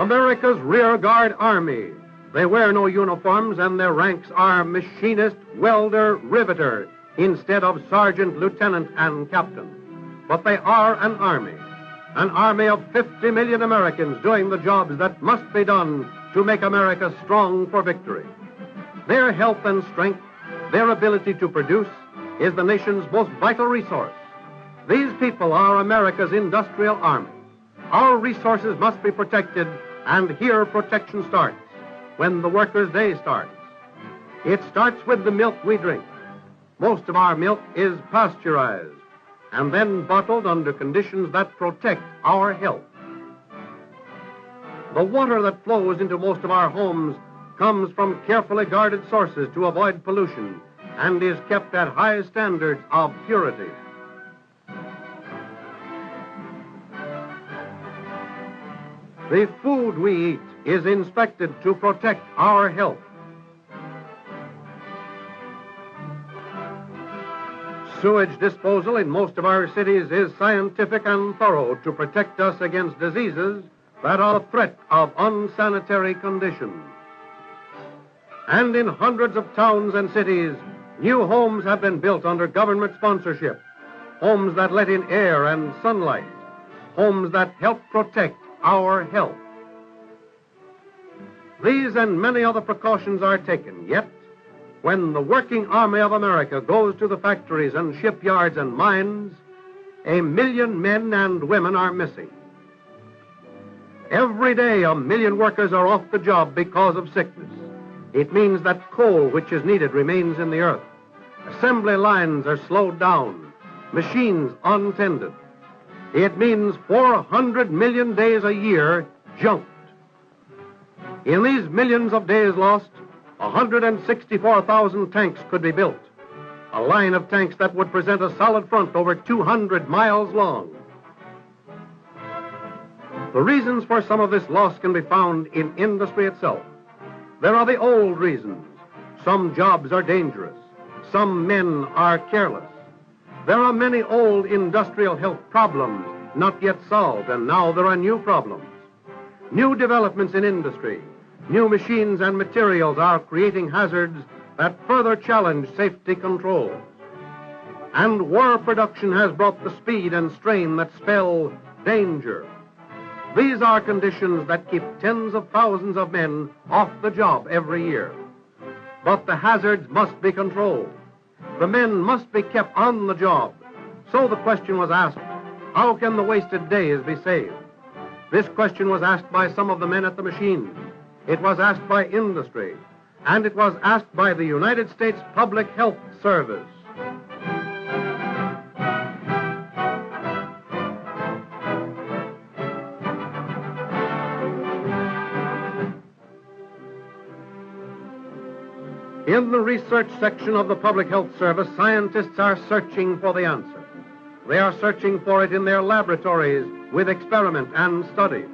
America's rear guard army. They wear no uniforms, and their ranks are machinist, welder, riveter, instead of sergeant, lieutenant, and captain. But they are an army of 50 million Americans doing the jobs that must be done to make America strong for victory. Their health and strength, their ability to produce, is the nation's most vital resource. These people are America's industrial army. Our resources must be protected, and here protection starts, when the workers' day starts. It starts with the milk we drink. Most of our milk is pasteurized and then bottled under conditions that protect our health. The water that flows into most of our homes comes from carefully guarded sources to avoid pollution and is kept at high standards of purity. The food we eat is inspected to protect our health. Sewage disposal in most of our cities is scientific and thorough to protect us against diseases that are a threat of unsanitary conditions. And in hundreds of towns and cities, new homes have been built under government sponsorship, homes that let in air and sunlight, homes that help protect our health. These and many other precautions are taken, yet when the working army of America goes to the factories and shipyards and mines, 1 million men and women are missing. Every day, 1 million workers are off the job because of sickness. It means that coal which is needed remains in the earth. Assembly lines are slowed down, machines untended. It means 400 million days a year junked. In these millions of days lost, 164,000 tanks could be built, a line of tanks that would present a solid front over 200 miles long. The reasons for some of this loss can be found in industry itself. There are the old reasons. Some jobs are dangerous. Some men are careless. There are many old industrial health problems not yet solved, and now there are new problems. New developments in industry, new machines and materials are creating hazards that further challenge safety controls. And war production has brought the speed and strain that spell danger. These are conditions that keep tens of thousands of men off the job every year. But the hazards must be controlled. The men must be kept on the job. So the question was asked, how can the wasted days be saved? This question was asked by some of the men at the machines. It was asked by industry. And it was asked by the United States Public Health Service. In the research section of the Public Health Service, scientists are searching for the answer. They are searching for it in their laboratories with experiment and study,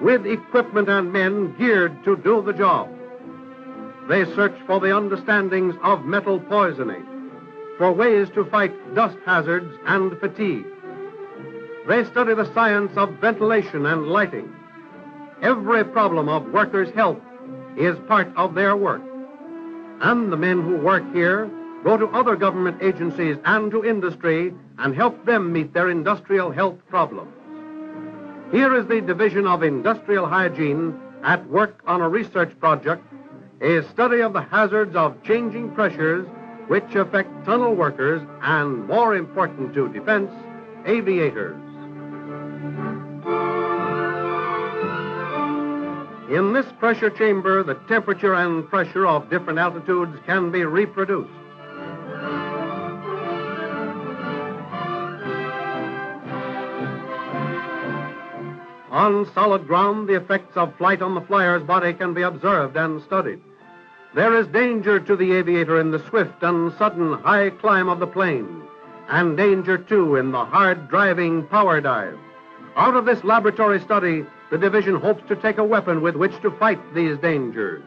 with equipment and men geared to do the job. They search for the understandings of metal poisoning, for ways to fight dust hazards and fatigue. They study the science of ventilation and lighting. Every problem of workers' health is part of their work. And the men who work here go to other government agencies and to industry and help them meet their industrial health problems. Here is the Division of Industrial Hygiene at work on a research project, a study of the hazards of changing pressures which affect tunnel workers and, more important to defense, aviators. In this pressure chamber, the temperature and pressure of different altitudes can be reproduced. On solid ground, the effects of flight on the flyer's body can be observed and studied. There is danger to the aviator in the swift and sudden high climb of the plane, and danger, too, in the hard driving power dive. Out of this laboratory study, the division hopes to take a weapon with which to fight these dangers.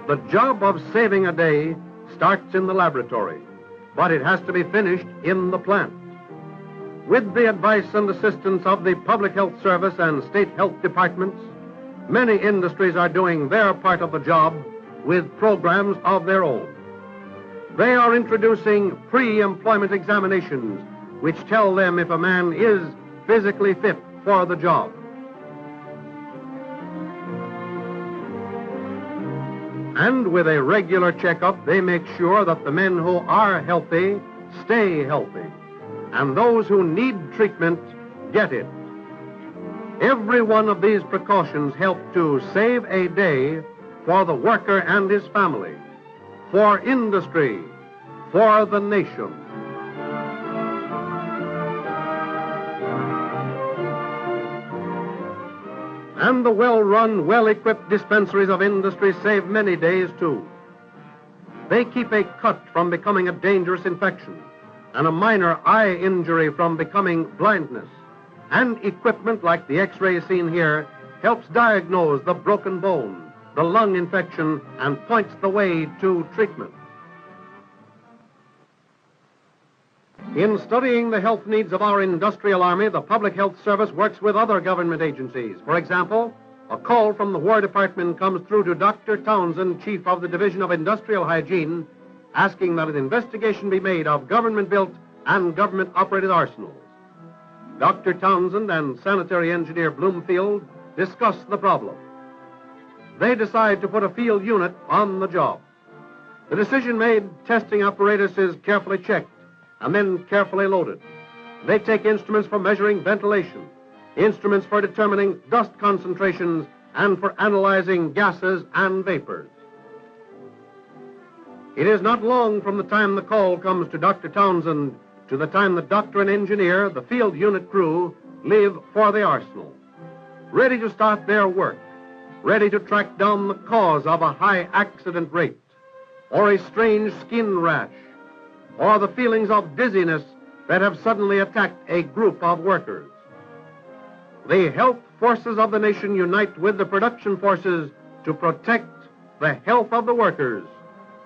The job of saving a day starts in the laboratory, but it has to be finished in the plant. With the advice and assistance of the Public Health Service and state health departments, many industries are doing their part of the job with programs of their own. They are introducing pre-employment examinations which tell them if a man is physically fit for the job. And with a regular checkup, they make sure that the men who are healthy stay healthy, and those who need treatment get it. Every one of these precautions help to save a day for the worker and his family, for industry, for the nation. And the well-run, well-equipped dispensaries of industry save many days, too. They keep a cut from becoming a dangerous infection, and a minor eye injury from becoming blindness. And equipment like the X-ray seen here helps diagnose the broken bone, the lung infection, and points the way to treatment. In studying the health needs of our industrial army, the Public Health Service works with other government agencies. For example, a call from the War Department comes through to Dr. Townsend, Chief of the Division of Industrial Hygiene, asking that an investigation be made of government-built and government-operated arsenals. Dr. Townsend and Sanitary Engineer Bloomfield discuss the problem. They decide to put a field unit on the job. The decision made, testing apparatus is carefully checked and then carefully loaded. They take instruments for measuring ventilation, instruments for determining dust concentrations, and for analyzing gases and vapors. It is not long from the time the call comes to Dr. Townsend to the time the doctor and engineer, the field unit crew, leave for the arsenal, ready to start their work, ready to track down the cause of a high accident rate, or a strange skin rash, or the feelings of dizziness that have suddenly attacked a group of workers. The health forces of the nation unite with the production forces to protect the health of the workers,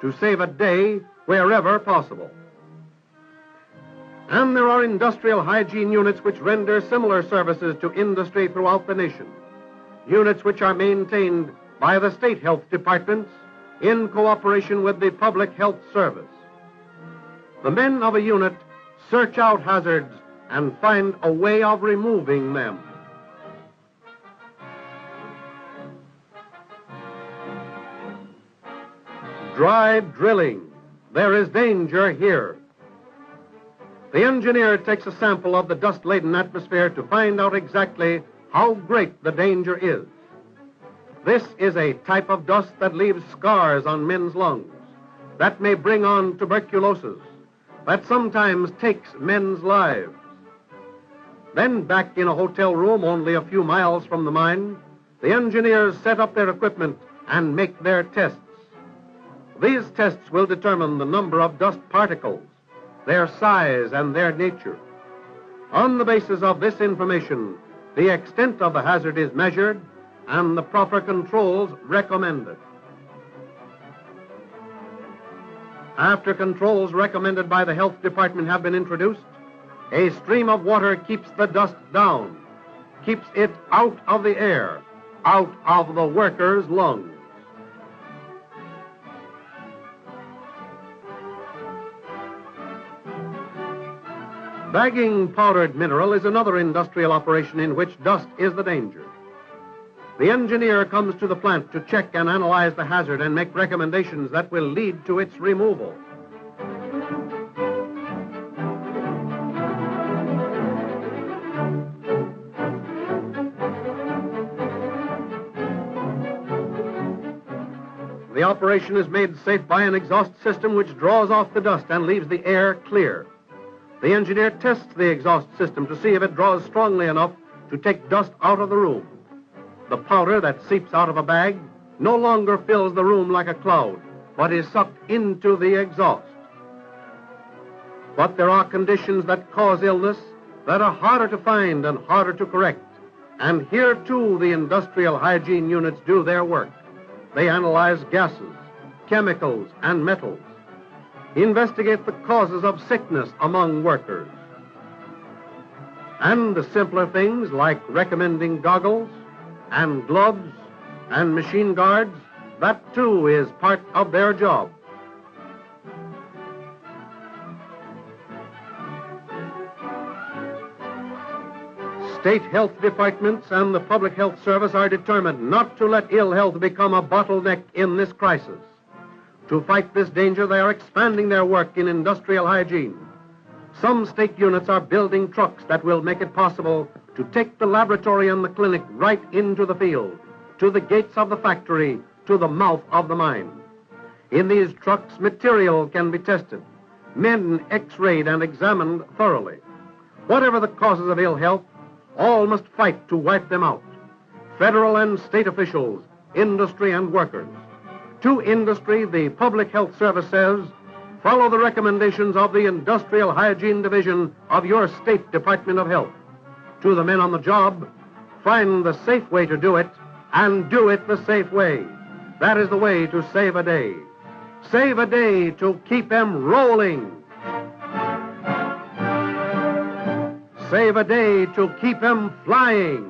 to save a day wherever possible. And there are industrial hygiene units which render similar services to industry throughout the nation, units which are maintained by the state health departments in cooperation with the Public Health Service. The men of a unit search out hazards and find a way of removing them. Dry drilling. There is danger here. The engineer takes a sample of the dust-laden atmosphere to find out exactly how great the danger is. This is a type of dust that leaves scars on men's lungs, that may bring on tuberculosis, that sometimes takes men's lives. Then back in a hotel room only a few miles from the mine, the engineers set up their equipment and make their tests. These tests will determine the number of dust particles, their size, and their nature. On the basis of this information, the extent of the hazard is measured and the proper controls recommended. After controls recommended by the health department have been introduced, a stream of water keeps the dust down, keeps it out of the air, out of the worker's lungs. Bagging powdered mineral is another industrial operation in which dust is the danger. The engineer comes to the plant to check and analyze the hazard and make recommendations that will lead to its removal. The operation is made safe by an exhaust system which draws off the dust and leaves the air clear. The engineer tests the exhaust system to see if it draws strongly enough to take dust out of the room. The powder that seeps out of a bag no longer fills the room like a cloud, but is sucked into the exhaust. But there are conditions that cause illness that are harder to find and harder to correct. And here, too, the industrial hygiene units do their work. They analyze gases, chemicals, and metals, investigate the causes of sickness among workers. And the simpler things like recommending goggles and gloves and machine guards, that too is part of their job. State health departments and the Public Health Service are determined not to let ill health become a bottleneck in this crisis. To fight this danger, they are expanding their work in industrial hygiene. Some state units are building trucks that will make it possible to take the laboratory and the clinic right into the field, to the gates of the factory, to the mouth of the mine. In these trucks, material can be tested, men x-rayed and examined thoroughly. Whatever the causes of ill health, all must fight to wipe them out. Federal and state officials, industry and workers. To industry, the Public Health Service says, follow the recommendations of the Industrial Hygiene Division of your State Department of Health. To the men on the job, find the safe way to do it and do it the safe way. That is the way to save a day. Save a day to keep them rolling. Save a day to keep them flying.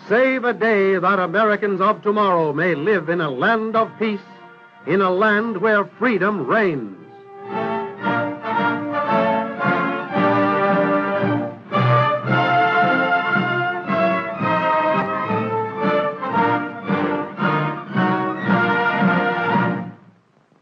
Save a day that Americans of tomorrow may live in a land of peace, in a land where freedom reigns.